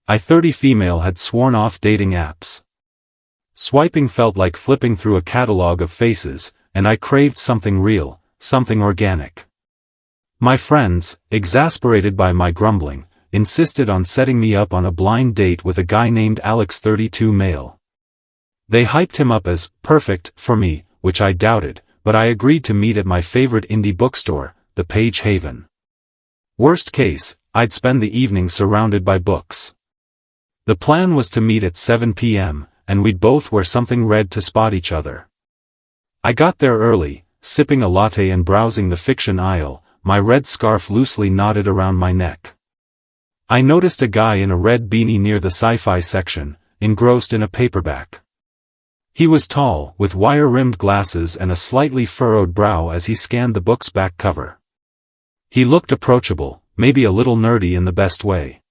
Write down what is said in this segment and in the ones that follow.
I-30 female had sworn off dating apps. Swiping felt like flipping through a catalog of faces, and I craved something real, something organic. My friends, exasperated by my grumbling, insisted on setting me up on a blind date with a guy named Alex 32 male. They hyped him up as perfect for me, which I doubted, but I agreed to meet at my favorite indie bookstore, the Page Haven. Worst case, I'd spend the evening surrounded by books. The plan was to meet at 7 p.m., and we'd both wear something red to spot each other. I got there early, sipping a latte and browsing the fiction aisle, my red scarf loosely knotted around my neck. I noticed a guy in a red beanie near the Sci-Fi section, engrossed in a paperback. He was tall, with wire-rimmed glasses and a slightly furrowed brow as he scanned the book's back cover. He looked approachable, maybe a little nerdy in the best way.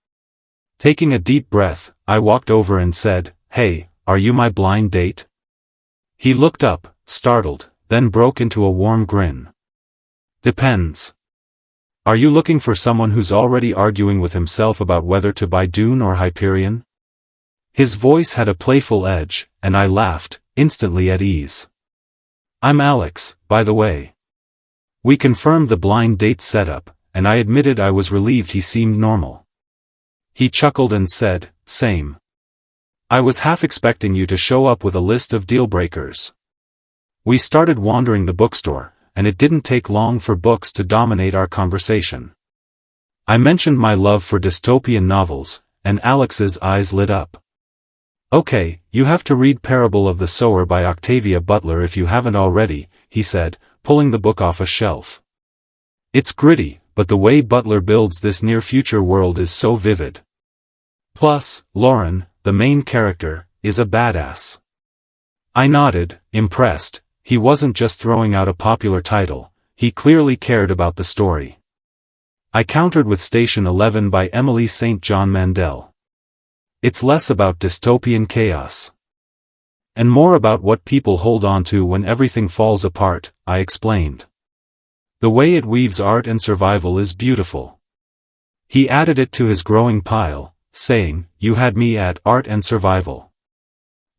Taking a deep breath, I walked over and said, "Hey, are you my blind date?" He looked up, startled, then broke into a warm grin. "Depends. Are you looking for someone who's already arguing with himself about whether to buy Dune or Hyperion?" His voice had a playful edge, and I laughed, instantly at ease. "I'm Alex, by the way." We confirmed the blind date setup, and I admitted I was relieved he seemed normal. He chuckled and said, "Same. I was half expecting you to show up with a list of deal-breakers." We started wandering the bookstore, and it didn't take long for books to dominate our conversation. I mentioned my love for dystopian novels, and Alex's eyes lit up. "Okay, you have to read Parable of the Sower by Octavia Butler if you haven't already," he said, pulling the book off a shelf. "It's gritty, but the way Butler builds this near-future world is so vivid. Plus, Lauren, the main character, is a badass." I nodded, impressed. He wasn't just throwing out a popular title, he clearly cared about the story. I countered with Station 11 by Emily St. John Mandel. It's less about dystopian chaos and more about what people hold on to when everything falls apart, I explained. The way it weaves art and survival is beautiful. He added it to his growing pile, saying, "You had me at art and survival."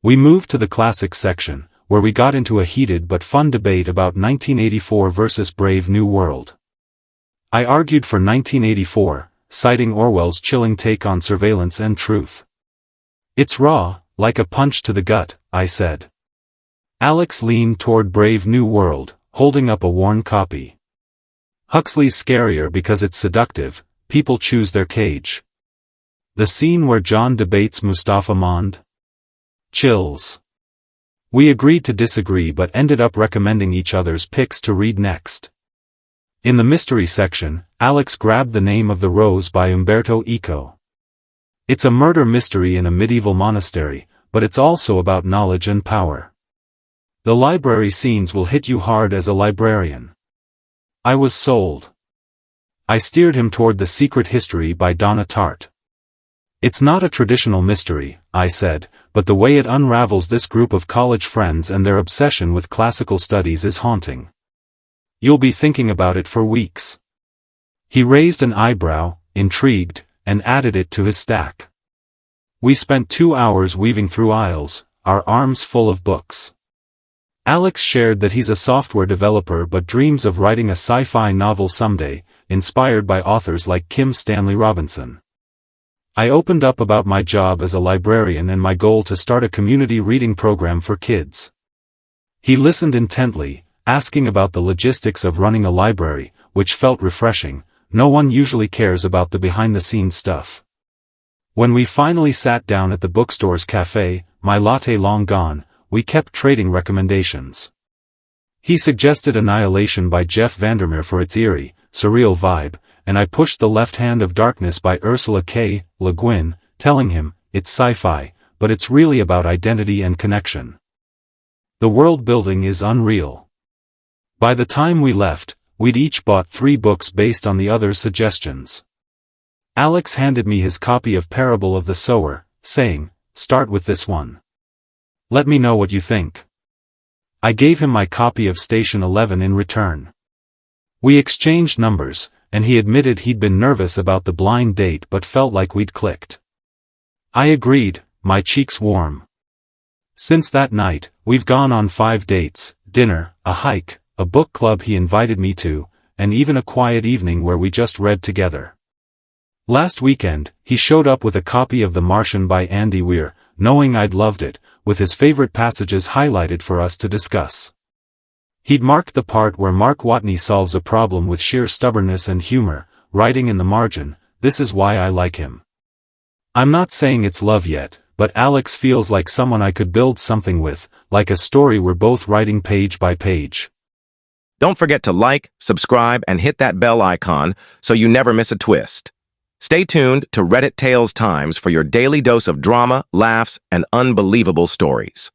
We moved to the classics section, where we got into a heated but fun debate about 1984 versus Brave New World. I argued for 1984, citing Orwell's chilling take on surveillance and truth. "It's raw, like a punch to the gut," I said. Alex leaned toward Brave New World, holding up a worn copy. "Huxley's scarier because it's seductive, people choose their cage." The scene where John debates Mustafa Mond? Chills. We agreed to disagree but ended up recommending each other's picks to read next. In the mystery section, Alex grabbed The Name of the Rose by Umberto Eco. It's a murder mystery in a medieval monastery, but it's also about knowledge and power. The library scenes will hit you hard as a librarian. I was sold. I steered him toward The Secret History by Donna Tartt. It's not a traditional mystery, I said, but the way it unravels this group of college friends and their obsession with classical studies is haunting. You'll be thinking about it for weeks. He raised an eyebrow, intrigued, and added it to his stack. We spent 2 hours weaving through aisles, our arms full of books. Alex shared that he's a software developer but dreams of writing a sci-fi novel someday, inspired by authors like Kim Stanley Robinson. I opened up about my job as a librarian and my goal to start a community reading program for kids. He listened intently, asking about the logistics of running a library, which felt refreshing. No one usually cares about the behind-the-scenes stuff. When we finally sat down at the bookstore's cafe, my latte long gone, we kept trading recommendations. He suggested Annihilation by Jeff Vandermeer for its eerie, surreal vibe, and I pushed The Left Hand of Darkness by Ursula K. Le Guin, telling him, it's sci-fi, but it's really about identity and connection. The world building is unreal. By the time we left, we'd each bought 3 books based on the other's suggestions. Alex handed me his copy of Parable of the Sower, saying, "Start with this one. Let me know what you think." I gave him my copy of Station 11 in return. We exchanged numbers, and he admitted he'd been nervous about the blind date but felt like we'd clicked. I agreed, my cheeks warm. Since that night, we've gone on 5 dates, dinner, a hike, a book club he invited me to, and even a quiet evening where we just read together. Last weekend, he showed up with a copy of The Martian by Andy Weir, knowing I'd loved it, with his favorite passages highlighted for us to discuss. He'd marked the part where Mark Watney solves a problem with sheer stubbornness and humor, writing in the margin, "This is why I like him." I'm not saying it's love yet, but Alex feels like someone I could build something with, like a story we're both writing page by page. Don't forget to like, subscribe, and hit that bell icon so you never miss a twist. Stay tuned to Reddit Tales Times for your daily dose of drama, laughs, and unbelievable stories.